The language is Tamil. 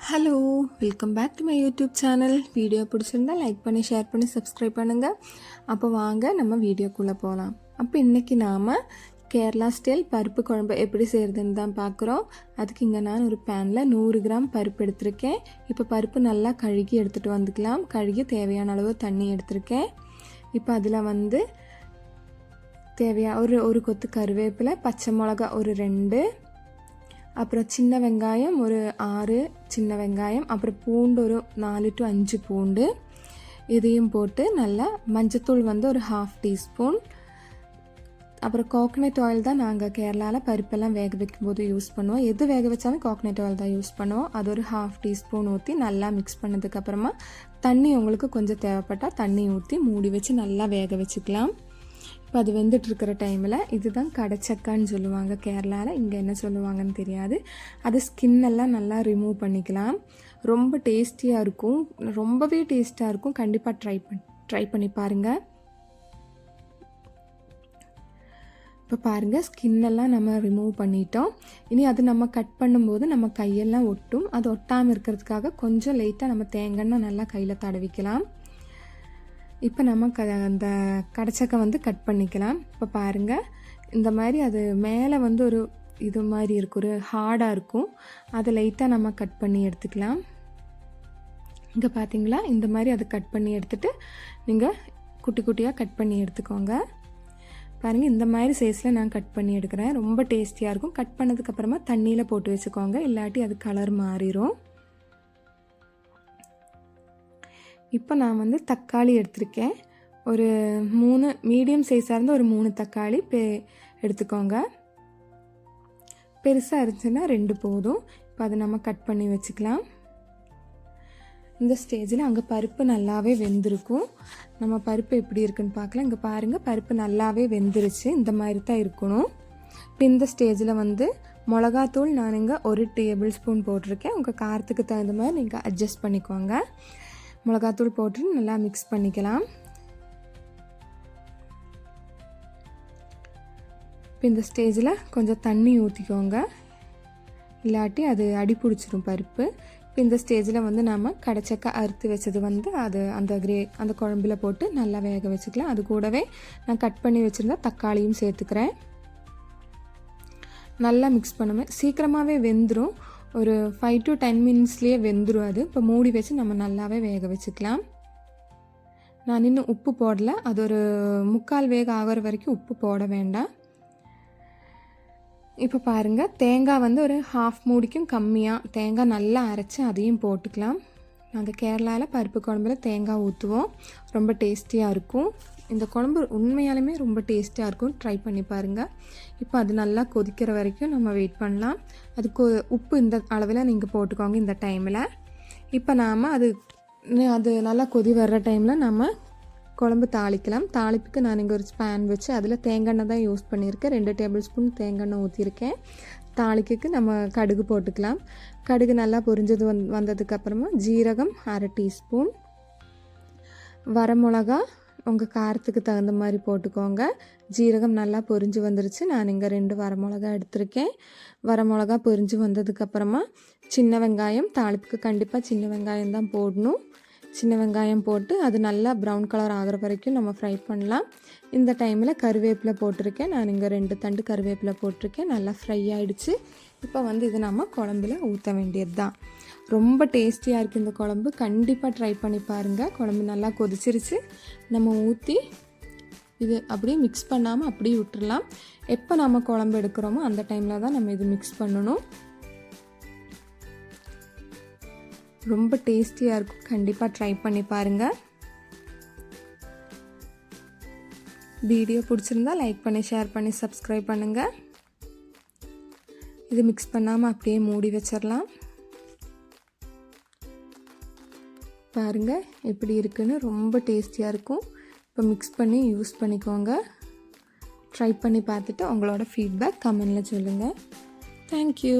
Hello, welcome back to my YouTube channel. Video பிடிச்சிருந்தால் லைக் பண்ணி, ஷேர் பண்ணி, சப்ஸ்கிரைப் பண்ணுங்கள். அப்போ வாங்க நம்ம வீடியோக்குள்ளே போகலாம். அப்போ இன்றைக்கி நாம் கேரளா ஸ்டைல் பருப்பு குழம்பு எப்படி செய்கிறதுன்னு தான் பார்க்குறோம். அதுக்கு இங்கே நான் ஒரு பேனில் 100 கிராம் பருப்பு எடுத்திருக்கேன். இப்போ பருப்பு நல்லா கழுகி எடுத்துகிட்டு வந்துக்கலாம். கழுகி தேவையான அளவு தண்ணி எடுத்திருக்கேன். இப்போ அதில் தேவையான ஒரு கொத்து கருவேப்பிலை, பச்சை மிளகா ஒரு 2, அப்புறம் சின்ன வெங்காயம் ஒரு 6 சின்ன வெங்காயம், அப்புறம் பூண்டு ஒரு 4 to 5 பூண்டு, இதையும் போட்டு நல்லா மஞ்சத்தூள் ஒரு 1/2 டீஸ்பூன், அப்புறம் கோகனட் ஆயில் தான் நாங்கள் கேரளாவில் பருப்பெல்லாம் வேக வைக்கும்போது யூஸ் பண்ணுவோம். எது வேக வச்சாலும் கோகனட் ஆயில் தான் யூஸ் பண்ணுவோம். அது ஒரு 1/2 டீஸ்பூன் ஊற்றி நல்லா மிக்ஸ் பண்ணதுக்கப்புறமா தண்ணி உங்களுக்கு கொஞ்சம் தேவைப்பட்டால் தண்ணி ஊற்றி மூடி வச்சு நல்லா வேக வச்சுக்கலாம். இப்போ அது வெந்துட்டுருக்கிற டைமில் இதுதான் கடைச்சக்கான்னு சொல்லுவாங்க கேரளாவில், இங்கே என்ன சொல்லுவாங்கன்னு தெரியாது. அது ஸ்கின்னெல்லாம் நல்லா ரிமூவ் பண்ணிக்கலாம். ரொம்ப டேஸ்டியாக இருக்கும், ரொம்பவே டேஸ்ட்டாக இருக்கும். கண்டிப்பாக ட்ரை பண்ணி பாருங்கள். இப்போ பாருங்கள், ஸ்கின்னெல்லாம் நம்ம ரிமூவ் பண்ணிட்டோம். இனி அது நம்ம கட் பண்ணும்போது நம்ம கையெல்லாம் ஒட்டும். அது ஒட்டாமல் இருக்கிறதுக்காக கொஞ்சம் லைட்டாக நம்ம தேங்காய் நல்லா கையில் தடவிக்கலாம். இப்போ நம்ம அந்த கடைச்சக்கை கட் பண்ணிக்கலாம். இப்போ பாருங்கள், இந்த மாதிரி அது மேலே ஒரு இது மாதிரி இருக்கும், ஒரு ஹார்டாக இருக்கும். அதை லைட்டாக நம்ம கட் பண்ணி எடுத்துக்கலாம். இங்கே பார்த்தீங்களா, இந்த மாதிரி அதை கட் பண்ணி எடுத்துகிட்டு நீங்கள் குட்டி குட்டியாக கட் பண்ணி எடுத்துக்கோங்க. பாருங்கள், இந்த மாதிரி சைஸில் நான் கட் பண்ணி எடுக்கிறேன். ரொம்ப டேஸ்டியாக இருக்கும். கட் பண்ணதுக்கப்புறமா தண்ணியில் போட்டு வச்சுக்கோங்க, இல்லாட்டி அது கலர் மாறிடும். இப்போ நான் தக்காளி எடுத்திருக்கேன். ஒரு 3 மீடியம் சைஸாக இருந்தால் ஒரு 3 தக்காளி எடுத்துக்கோங்க. பெருசாக இருந்துச்சுன்னா 2 போதும். இப்போ அதை நம்ம கட் பண்ணி வச்சுக்கலாம். இந்த ஸ்டேஜில் அங்கே பருப்பு நல்லாவே வெந்திருக்கும். நம்ம பருப்பு எப்படி இருக்குன்னு பார்க்கலாம். இங்கே பாருங்கள், பருப்பு நல்லாவே வெந்துருச்சு. இந்த மாதிரி தான் இருக்கணும். இப்போ இந்த ஸ்டேஜில் மிளகாத்தூள் நான் இங்கே 1 டேபிள் ஸ்பூன் போட்டிருக்கேன். உங்கள் காரத்துக்கு தகுந்த மாதிரி நீங்கள் அட்ஜஸ்ட் பண்ணிக்கோங்க. மிளகாத்தூள் போட்டு நல்லா மிக்ஸ் பண்ணிக்கலாம். இப்போ இந்த ஸ்டேஜில் கொஞ்சம் தண்ணி ஊற்றிக்கோங்க, இல்லாட்டி அது அடி பிடிச்சிரும் பருப்பு. இப்போ இந்த ஸ்டேஜில் நம்ம கடைச்சக்கை அறுத்து வச்சது அது அந்த குழம்புல போட்டு நல்லா வேக வச்சுக்கலாம். அது கூடவே நான் கட் பண்ணி வச்சுருந்தா தக்காளியும் சேர்த்துக்கிறேன். நல்லா மிக்ஸ் பண்ணுவேன். சீக்கிரமாகவே வெந்துடும். ஒரு 5 to 10 மினிட்ஸ்லேயே வெந்துடும் அது. இப்போ மூடி வச்சு நம்ம நல்லாவே வேக வச்சுக்கலாம். நான் இன்னும் உப்பு போடலை. அது ஒரு 3/4 வேக ஆகிற வரைக்கும் உப்பு போட வேண்டாம். இப்போ பாருங்கள், தேங்காய் ஒரு 1/2 மூடிக்கும் கம்மியாக தேங்காய் நல்லா அரைச்சி அதையும் போட்டுக்கலாம். நாங்கள் கேரளாவில் பருப்பு குழம்புல தேங்காய் ஊற்றுவோம். ரொம்ப டேஸ்டியாக இருக்கும். இந்த குழம்பு உண்மையாலுமே ரொம்ப டேஸ்டியாக இருக்கும். ட்ரை பண்ணி பாருங்கள். இப்போ அது நல்லா கொதிக்கிற வரைக்கும் நம்ம வெயிட் பண்ணலாம். அதுக்கு உப்பு இந்த அளவில் நீங்கள் போட்டுக்கோங்க இந்த டைமில். இப்போ நாம் அது நல்லா கொதி வர்ற டைமில் நம்ம குழம்பு தாளிக்கலாம். தாளிப்புக்கு நான் இங்கே ஒரு பேன் வச்சு அதில் தேங்காய் தான் யூஸ் பண்ணியிருக்கேன். 2 டேபிள் ஸ்பூன் தேங்காய் ஊற்றிருக்கேன். தாளிக்கு நம்ம கடுகு போட்டுக்கலாம். கடுகு நல்லா பொரிஞ்சது வந்ததுக்கப்புறமா ஜீரகம் 1/2 டீஸ்பூன், வரமிளகா உங்கள் காரத்துக்கு தகுந்த மாதிரி போட்டுக்கோங்க. ஜீரகம் நல்லா பொரிஞ்சு வந்துருச்சு. நான் இங்கே 2 வரமிளகா எடுத்திருக்கேன். வரமிளகா பொரிஞ்சு வந்ததுக்கப்புறமா சின்ன வெங்காயம், தாளிப்புக்கு கண்டிப்பாக சின்ன வெங்காயம் தான் போடணும். சின்ன வெங்காயம் போட்டு அது நல்லா ப்ரௌன் கலர் ஆகிற வரைக்கும் நம்ம ஃப்ரை பண்ணலாம். இந்த டைமில் கருவேப்பிலை போட்டிருக்கேன். நான் இங்கே 2 தண்டு கருவேப்பிலை போட்டிருக்கேன். நல்லா ஃப்ரை ஆகிடுச்சு. இப்போ இது நம்ம குழம்புல ஊற்ற வேண்டியது தான். ரொம்ப டேஸ்டியாக இருக்குது இந்த குழம்பு. கண்டிப்பாக ட்ரை பண்ணி பாருங்கள். குழம்பு நல்லா கொதிச்சிருச்சு. நம்ம ஊற்றி இது அப்படியே மிக்ஸ் பண்ணாமல் அப்படியே விட்டுறலாம். எப்போ நம்ம குழம்பு எடுக்கிறோமோ அந்த டைமில் தான் நம்ம இது மிக்ஸ் பண்ணணும். ரொம்ப டேஸ்டியாக இருக்கும். கண்டிப்பாக ட்ரை பண்ணி பாருங்கள். வீடியோ பிடிச்சிருந்தா லைக் பண்ணி, ஷேர் பண்ணி, சப்ஸ்கிரைப் பண்ணுங்கள். இது மிக்ஸ் பண்ணாமல் அப்படியே மூடி வச்சிடலாம். பாருங்கள் எப்படி இருக்குன்னு. ரொம்ப டேஸ்டியாக இருக்கும். இப்போ மிக்ஸ் பண்ணி யூஸ் பண்ணிக்கோங்க. ட்ரை பண்ணி பார்த்துட்டு உங்களோட ஃபீட்பேக் கமெண்டில் சொல்லுங்கள். தேங்க்யூ.